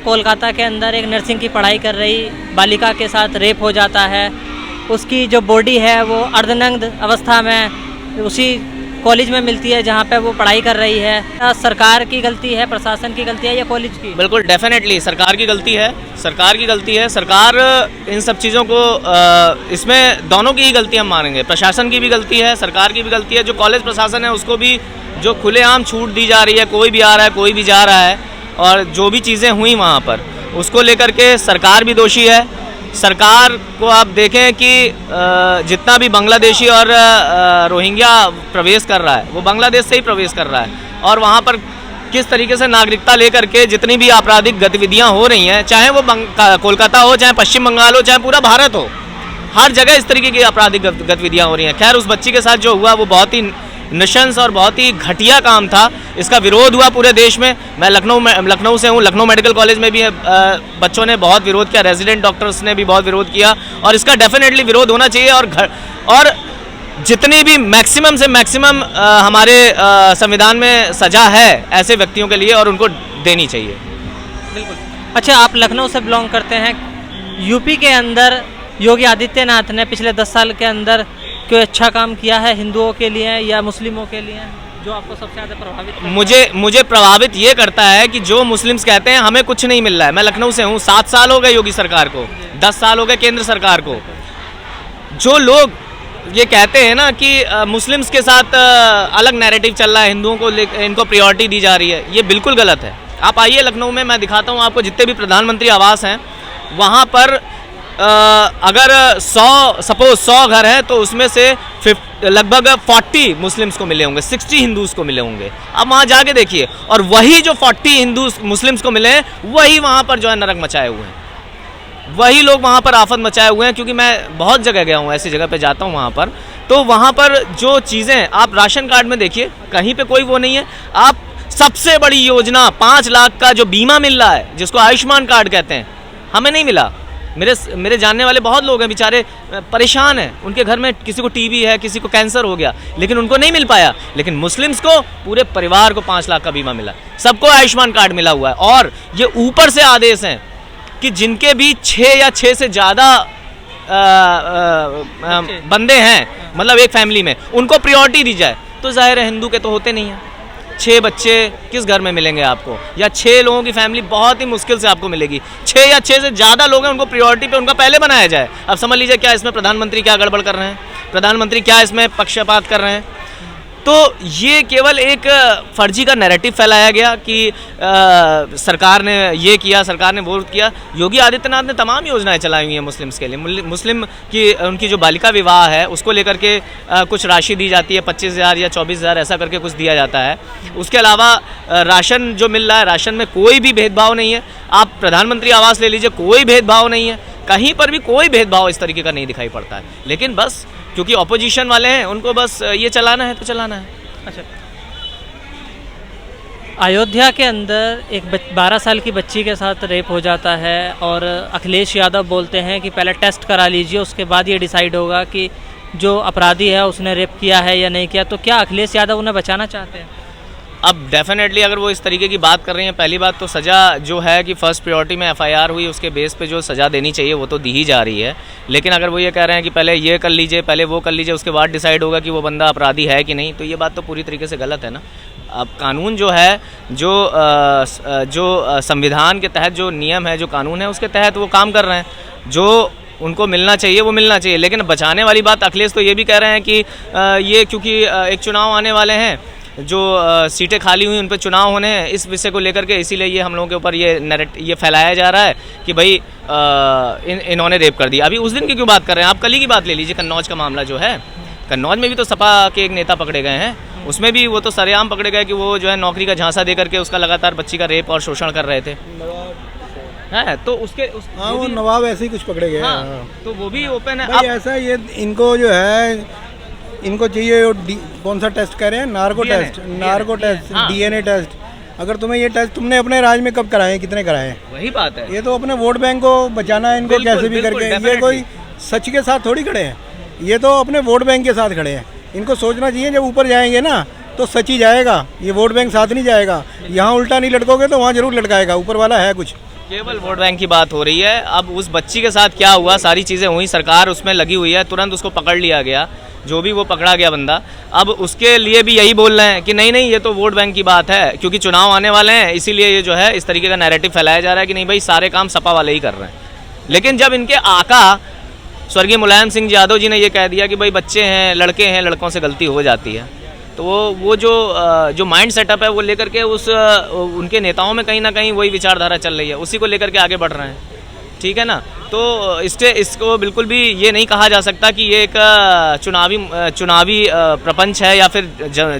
कोलकाता के अंदर एक नर्सिंग की पढ़ाई कर रही बालिका के साथ रेप हो जाता है। उसकी जो बॉडी है वो अर्धनग्न अवस्था में उसी कॉलेज में मिलती है जहाँ पे वो पढ़ाई कर रही है। क्या सरकार की गलती है, प्रशासन की गलती है या कॉलेज की? बिल्कुल डेफिनेटली सरकार की गलती है, सरकार की गलती है। सरकार इन सब चीज़ों को इसमें दोनों की ही गलती हम मानेंगे, प्रशासन की भी गलती है, सरकार की भी गलती है। जो कॉलेज प्रशासन है उसको भी जो खुलेआम छूट दी जा रही है, कोई भी आ रहा है कोई भी जा रहा है, और जो भी चीज़ें हुई वहाँ पर उसको लेकर के सरकार भी दोषी है। सरकार को आप देखें कि जितना भी बांग्लादेशी और रोहिंग्या प्रवेश कर रहा है वो बांग्लादेश से ही प्रवेश कर रहा है, और वहाँ पर किस तरीके से नागरिकता लेकर के जितनी भी आपराधिक गतिविधियाँ हो रही हैं, चाहे वो कोलकाता हो, चाहे पश्चिम बंगाल हो, चाहे पूरा भारत हो, हर जगह इस तरीके की आपराधिक गतिविधियाँ हो रही हैं। खैर, उस बच्ची के साथ जो हुआ वो बहुत ही नृशंस और बहुत ही घटिया काम था। इसका विरोध हुआ पूरे देश में। मैं लखनऊ से हूँ, लखनऊ मेडिकल कॉलेज में भी बच्चों ने बहुत विरोध किया, रेजिडेंट डॉक्टर्स ने भी बहुत विरोध किया, और इसका डेफिनेटली विरोध होना चाहिए। और जितनी भी मैक्सिमम से मैक्सिमम हमारे संविधान में सजा है ऐसे व्यक्तियों के लिए, और उनको देनी चाहिए। बिल्कुल। अच्छा, आप लखनऊ से बिलोंग करते हैं। यूपी के अंदर योगी आदित्यनाथ ने पिछले 10 साल के अंदर कोई अच्छा काम किया है हिंदुओं के लिए या मुस्लिमों के लिए, जो आपको सबसे ज़्यादा प्रभावित करता है? मुझे प्रभावित ये करता है कि जो मुस्लिम्स कहते हैं हमें कुछ नहीं मिल रहा है। मैं लखनऊ से हूँ, 7 साल हो गए योगी सरकार को, 10 साल हो गए केंद्र सरकार को। जो लोग ये कहते हैं ना कि मुस्लिम्स के साथ अलग नैरेटिव चल रहा है, हिंदुओं को इनको प्रायोरिटी दी जा रही है, ये बिल्कुल गलत है। आप आइए लखनऊ में, मैं दिखाता हूँ आपको जितने भी प्रधानमंत्री आवास हैं वहाँ पर अगर 100 घर हैं तो उसमें से लगभग 40 मुस्लिम्स को मिले होंगे, 60 हिंदूज़ को मिले होंगे। अब वहाँ जाके देखिए, और वही जो 40 हिंदू मुस्लिम्स को मिले हैं वही वहाँ पर जो है नरक मचाए हुए हैं, वही लोग वहाँ पर आफत मचाए हुए हैं। क्योंकि मैं बहुत जगह गया हूँ, ऐसी जगह पे जाता हूँ वहाँ पर, तो वहाँ पर जो चीज़ें आप राशन कार्ड में देखिए, कहीं पर कोई वो नहीं है। आप सबसे बड़ी योजना 5 लाख का जो बीमा मिल रहा है, जिसको आयुष्मान कार्ड कहते हैं, हमें नहीं मिला। मेरे जानने वाले बहुत लोग हैं, बेचारे परेशान हैं, उनके घर में किसी को टीबी है, किसी को कैंसर हो गया, लेकिन उनको नहीं मिल पाया। लेकिन मुस्लिम्स को, पूरे परिवार को 5 लाख का बीमा मिला, सबको आयुष्मान कार्ड मिला हुआ है। और ये ऊपर से आदेश हैं कि जिनके भी 6 या 6 से ज़्यादा बंदे हैं, मतलब एक फैमिली में, उनको प्रायोरिटी दी जाए। तो जाहिर है हिंदू के तो होते नहीं हैं। 6 बच्चे किस घर में मिलेंगे आपको, या 6 लोगों की फैमिली बहुत ही मुश्किल से आपको मिलेगी। 6 या 6 से ज़्यादा लोग हैं, उनको प्रायोरिटी पे उनका पहले बनाया जाए। अब समझ लीजिए क्या इसमें प्रधानमंत्री क्या गड़बड़ कर रहे हैं, प्रधानमंत्री क्या इसमें पक्षपात कर रहे हैं। तो ये केवल एक फर्जी का नैरेटिव फैलाया गया कि सरकार ने ये किया, सरकार ने वो किया। योगी आदित्यनाथ ने तमाम योजनाएं चलाई हुई हैं मुस्लिम्स के लिए। मुस्लिम की उनकी जो बालिका विवाह है उसको लेकर के कुछ राशि दी जाती है, 25,000 या 24,000 ऐसा करके कुछ दिया जाता है। उसके अलावा राशन जो मिल रहा है, राशन में कोई भी भेदभाव नहीं है। आप प्रधानमंत्री आवास ले लीजिए, कोई भेदभाव नहीं है, कहीं पर भी कोई भेदभाव इस तरीके का नहीं दिखाई पड़ता है। लेकिन बस क्योंकि ऑपोजिशन वाले हैं, उनको बस ये चलाना है तो चलाना है। अच्छा, अयोध्या के अंदर एक 12 साल की बच्ची के साथ रेप हो जाता है, और अखिलेश यादव बोलते हैं कि पहले टेस्ट करा लीजिए, उसके बाद ये डिसाइड होगा कि जो अपराधी है उसने रेप किया है या नहीं किया। तो क्या अखिलेश यादव उन्हें बचाना चाहते हैं? अब डेफिनेटली अगर वो इस तरीके की बात कर रही हैं, पहली बात तो सज़ा जो है कि फर्स्ट प्रायोरिटी में एफआईआर हुई, उसके बेस पे जो सज़ा देनी चाहिए वो तो दी ही जा रही है। लेकिन अगर वो ये कह रहे हैं कि पहले ये कर लीजिए, पहले वो कर लीजिए, उसके बाद डिसाइड होगा कि वो बंदा अपराधी है कि नहीं, तो ये बात तो पूरी तरीके से गलत है ना। अब कानून जो है, जो संविधान के तहत जो नियम है, जो कानून है, उसके तहत वो काम कर रहे हैं। जो उनको मिलना चाहिए वो मिलना चाहिए। लेकिन बचाने वाली बात अखिलेश तो ये भी कह रहे हैं कि ये क्योंकि एक चुनाव आने वाले हैं, जो सीटें खाली हुई उन पर चुनाव होने हैं, इस विषय को लेकर के इसीलिए ये हम लोगों के ऊपर ये फैलाया जा रहा है कि भाई इन्होंने रेप कर दिया। अभी उस दिन की क्यों बात कर रहे हैं आप? कल ही की बात ले लीजिए। कन्नौज का मामला जो है, कन्नौज में भी तो सपा के एक नेता पकड़े गए हैं, उसमें भी वो तो सरेआम पकड़े गए कि वो जो है नौकरी का झांसा दे करके उसका लगातार बच्ची का रेप और शोषण कर रहे थे। है तो हाँ, वो नवाब ऐसे ही कुछ पकड़े गए। हाँ, तो वो भी ओपन है। अब ऐसा ये इनको जो है, इनको चाहिए कौन सा टेस्ट कह रहे हैं, नार्को टेस्ट, डीएनए टेस्ट। अगर तुम्हें ये टेस्ट तुमने अपने राज में कब कराए हैं, कितने कराए हैं? वही बात है। ये तो अपने वोट बैंक को बचाना है इनको कैसे भी करके। ये कोई सच के साथ थोड़ी खड़े हैं, ये तो अपने वोट बैंक के साथ खड़े हैं। इनको सोचना चाहिए जब ऊपर जाएंगे ना तो सच ही जाएगा, ये वोट बैंक साथ नहीं जाएगा। यहाँ उल्टा नहीं लटकोगे तो वहाँ जरूर लटकाएगा, ऊपर वाला है कुछ। केवल वोट बैंक की बात हो रही है। अब उस बच्ची के साथ क्या हुआ, सारी चीज़ें हुई, सरकार उसमें लगी हुई है, तुरंत उसको पकड़ लिया गया, जो भी वो पकड़ा गया बंदा। अब उसके लिए भी यही बोल रहे हैं कि नहीं नहीं, ये तो वोट बैंक की बात है, क्योंकि चुनाव आने वाले हैं, इसीलिए ये जो है इस तरीके का नैरेटिव फैलाया जा रहा है कि नहीं भाई सारे काम सपा वाले ही कर रहे हैं। लेकिन जब इनके आका स्वर्गीय मुलायम सिंह यादव जी ने ये कह दिया कि भाई बच्चे हैं, लड़के हैं, लड़कों से गलती हो जाती है, तो वो जो माइंड सेटअप है वो लेकर के उनके नेताओं में कहीं ना कहीं वही विचारधारा चल रही है, उसी को लेकर के आगे बढ़ रहे हैं। ठीक है ना, तो इसको बिल्कुल भी ये नहीं कहा जा सकता कि ये एक चुनावी प्रपंच है या फिर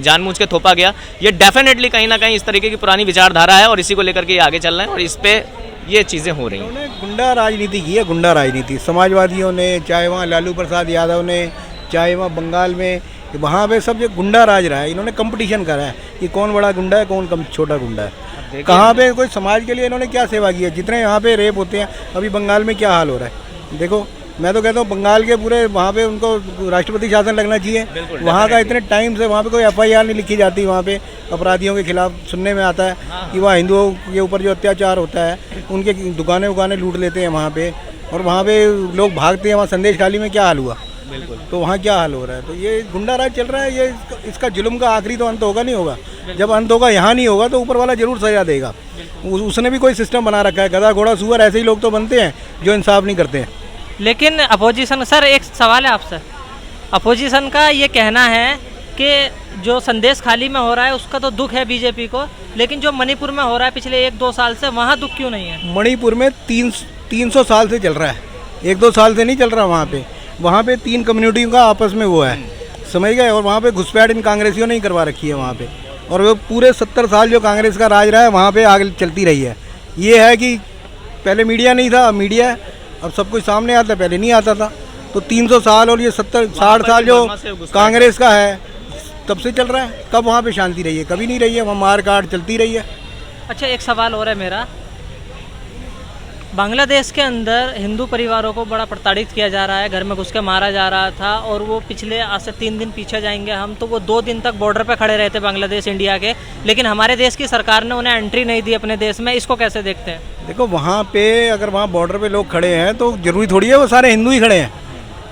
जानबूझ के थोपा गया। ये डेफिनेटली कहीं ना कहीं इस तरीके की पुरानी विचारधारा है और इसी को लेकर के ये आगे चल रहे हैं और इस पे ये चीज़ें हो रही हैं। उन्होंने गुंडा राजनीति की है, गुंडा राजनीति। समाजवादियों ने, चाहे वहाँ लालू प्रसाद यादव ने, चाहे वहाँ बंगाल में, वहाँ पे सब जो गुंडा राज रहा है। इन्होंने कंपटीशन करा है कि कौन बड़ा गुंडा है, कौन कम छोटा गुंडा है। कहाँ पे कोई समाज के लिए इन्होंने क्या सेवा की है? जितने यहाँ पे रेप होते हैं, अभी बंगाल में क्या हाल हो रहा है देखो। मैं तो कहता हूँ बंगाल के पूरे वहाँ पे उनको राष्ट्रपति शासन लगना चाहिए। वहाँ का इतने टाइम से वहाँ पे कोई FIR नहीं लिखी जाती। वहाँ पे अपराधियों के खिलाफ सुनने में आता है कि वहाँ हिंदुओं के ऊपर जो अत्याचार होता है, उनके दुकानें वुकानें लूट लेते हैं वहाँ पे, और वहाँ पे लोग भागते हैं। वहाँ संदेश खाली में क्या हाल हुआ, तो वहाँ क्या हाल हो रहा है। तो ये गुंडा राज चल रहा है। ये इसका जुल्म का आखिरी तो अंत होगा नहीं होगा। जब अंत होगा यहाँ नहीं होगा तो ऊपर वाला जरूर सजा देगा। उसने भी कोई सिस्टम बना रखा है, गधा घोड़ा सुअर ऐसे ही लोग तो बनते हैं जो इंसाफ नहीं करते हैं। लेकिन अपोजिशन, सर एक सवाल है आपसे, अपोजिशन का ये कहना है कि जो संदेश खाली में हो रहा है उसका तो दुख है बीजेपी को, लेकिन जो मणिपुर में हो रहा है पिछले 1-2 साल से, वहाँ दुख क्यों नहीं है? मणिपुर में 300 साल से चल रहा है, 1-2 साल से नहीं चल रहा। वहाँ पे 3 कम्युनिटियों का आपस में वो है, समझ गए। और वहाँ पे घुसपैठ इन कांग्रेसियों ने ही करवा रखी है वहाँ पे। और वो पूरे 70 साल जो कांग्रेस का राज रहा है वहाँ पे आगे चलती रही है। ये है कि पहले मीडिया नहीं था, अब मीडिया है, अब सब कुछ सामने आता है, पहले नहीं आता था। तो 300 साल और ये 70-60 साल जो कांग्रेस का है तब से चल रहा है। कब वहाँ पे शांति रही है? कभी नहीं रही है। वहाँ मार काट चलती रही है। अच्छा, एक सवाल और है मेरा, बांग्लादेश के अंदर हिंदू परिवारों को बड़ा प्रताड़ित किया जा रहा है, घर में घुस के मारा जा रहा था, और वो पिछले आज से 3 दिन पीछे जाएंगे हम तो वो 2 दिन तक बॉर्डर पे खड़े रहते बांग्लादेश इंडिया के, लेकिन हमारे देश की सरकार ने उन्हें एंट्री नहीं दी अपने देश में। इसको कैसे देखते हैं? देखो, वहाँ पे अगर वहाँ बॉर्डर पे लोग खड़े हैं तो जरूरी थोड़ी है वो सारे हिंदू ही खड़े हैं।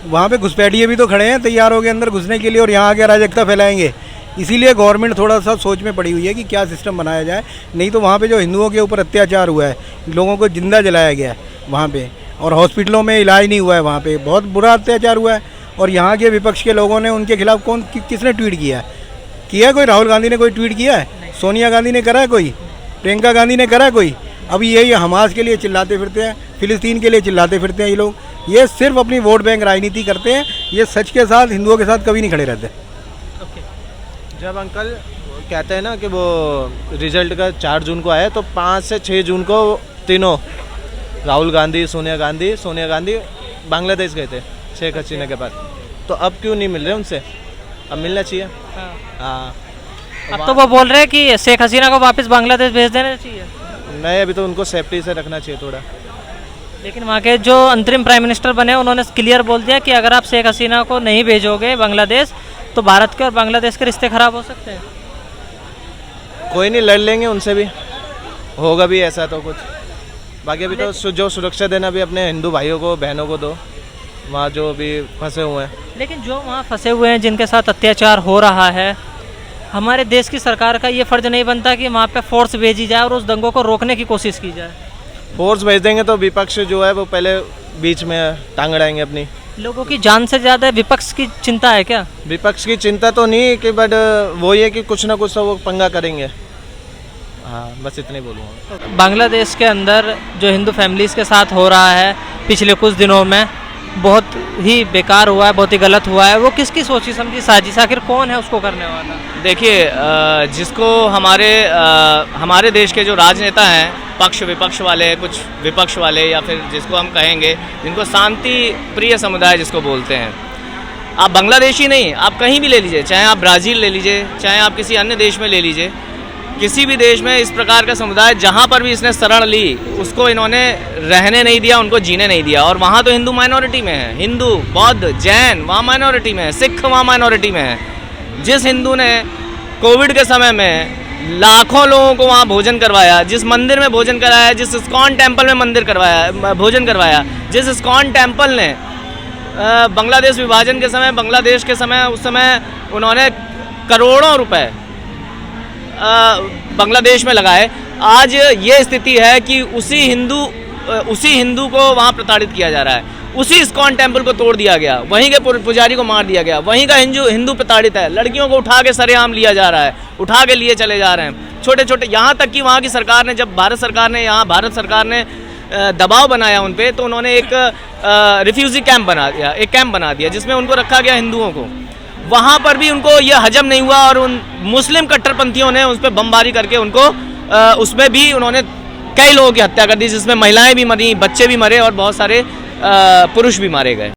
वहाँ पे घुसपैठिए भी तो खड़े हैं तैयार हो गए अंदर घुसने के लिए, और यहाँ आके अराजकता फैलाएंगे। इसीलिए गवर्नमेंट थोड़ा सा सोच में पड़ी हुई है कि क्या सिस्टम बनाया जाए। नहीं तो वहाँ पे जो हिंदुओं के ऊपर अत्याचार हुआ है, लोगों को जिंदा जलाया गया है वहाँ पे, और हॉस्पिटलों में इलाज नहीं हुआ है, वहाँ पे बहुत बुरा अत्याचार हुआ है। और यहाँ के विपक्ष के लोगों ने उनके खिलाफ किसने ट्वीट किया है? कोई राहुल गांधी ने कोई ट्वीट किया है? सोनिया गांधी ने करा है? कोई प्रियंका गांधी ने करा है? कोई? अभी यही हमास के लिए चिल्लाते फिरते हैं, फिलिस्तीन के लिए चिल्लाते फिरते हैं ये लोग। ये सिर्फ अपनी वोट बैंक राजनीति करते हैं। ये सच के साथ, हिंदुओं के साथ कभी नहीं खड़े रहते। जब अंकल कहते हैं ना कि वो रिजल्ट का 4 जून को आया, तो 5 से 6 जून को तीनों राहुल गांधी, सोनिया गांधी बांग्लादेश गए थे शेख हसीना के पास। तो अब क्यों नहीं मिल रहे उनसे? अब मिलना चाहिए। हाँ, अब तो वो बोल रहे हैं कि शेख हसीना को वापस बांग्लादेश भेज देना चाहिए। नहीं, अभी तो उनको सेफ्टी से रखना चाहिए थोड़ा। लेकिन वहाँ के जो अंतरिम प्राइम मिनिस्टर बने उन्होंने क्लियर बोल दिया कि अगर आप शेख हसीना को नहीं भेजोगे बांग्लादेश तो भारत के और बांग्लादेश के रिश्ते खराब हो सकते हैं। कोई नहीं, लड़ लेंगे उनसे भी, होगा भी ऐसा तो कुछ। बाकी अभी तो जो सुरक्षा देना भी अपने हिंदू भाइयों को, बहनों को दो, वहाँ जो भी फंसे हुए हैं। लेकिन जो वहाँ फंसे हुए हैं, जिनके साथ अत्याचार हो रहा है, हमारे देश की सरकार का ये फर्ज नहीं बनता कि वहाँ पे फोर्स भेजी जाए और उस दंगों को रोकने की कोशिश की जाए? फोर्स भेज देंगे तो विपक्ष जो है वो पहले बीच में टांग अड़ाएंगे अपनी। लोगों की जान से ज़्यादा विपक्ष की चिंता है क्या? विपक्ष की चिंता तो नहीं कि, बट वो ये कि कुछ ना कुछ तो वो पंगा करेंगे। हाँ, बस इतने बोलूँगा। बांग्लादेश के अंदर जो हिंदू फैमिलीज़ के साथ हो रहा है पिछले कुछ दिनों में, बहुत ही बेकार हुआ है, बहुत ही गलत हुआ है। वो किसकी सोची समझी साजिश, आखिर कौन है उसको करने वाला? देखिए, जिसको हमारे देश के जो राजनेता हैं, पक्ष विपक्ष वाले, कुछ विपक्ष वाले, या फिर जिसको हम कहेंगे जिनको शांति प्रिय समुदाय जिसको बोलते हैं, आप बांग्लादेशी नहीं, आप कहीं भी ले लीजिए, चाहे आप ब्राज़ील ले लीजिए, चाहे आप किसी अन्य देश में ले लीजिए, किसी भी देश में इस प्रकार का समुदाय जहाँ पर भी इसने शरण ली, उसको इन्होंने रहने नहीं दिया, उनको जीने नहीं दिया। और वहाँ तो हिंदू माइनॉरिटी में है, हिंदू, बौद्ध, जैन वहाँ माइनॉरिटी में है, सिख वहाँ माइनॉरिटी में है। जिस हिंदू ने कोविड के समय में लाखों लोगों को वहाँ भोजन करवाया, जिस मंदिर में भोजन कराया, जिस इस्कॉन टेम्पल में मंदिर करवाया भोजन करवाया, जिस इस्कॉन टेम्पल ने बांग्लादेश विभाजन के समय, बांग्लादेश के समय, उस समय उन्होंने करोड़ों रुपए बांग्लादेश में लगाए, आज ये स्थिति है कि उसी हिंदू को वहाँ प्रताड़ित किया जा रहा है, उसी इस्कॉन टेम्पल को तोड़ दिया गया, वहीं के पुजारी को मार दिया गया, वहीं का हिंदू प्रताड़ित है, लड़कियों को उठा के सरेआम लिया जा रहा है, उठा के लिए चले जा रहे हैं छोटे छोटे, यहाँ तक कि वहाँ की सरकार ने, जब भारत सरकार ने दबाव बनाया उन पे, तो उन्होंने एक रिफ्यूजी कैंप बना दिया जिसमें उनको रखा गया हिंदुओं को, वहाँ पर भी उनको ये हजम नहीं हुआ और उन मुस्लिम कट्टरपंथियों ने उस पर बमबारी करके उनको उसमें भी उन्होंने कई लोगों की हत्या कर दी, जिसमें महिलाएं भी मरी, बच्चे भी मरे और बहुत सारे पुरुष भी मारे गए।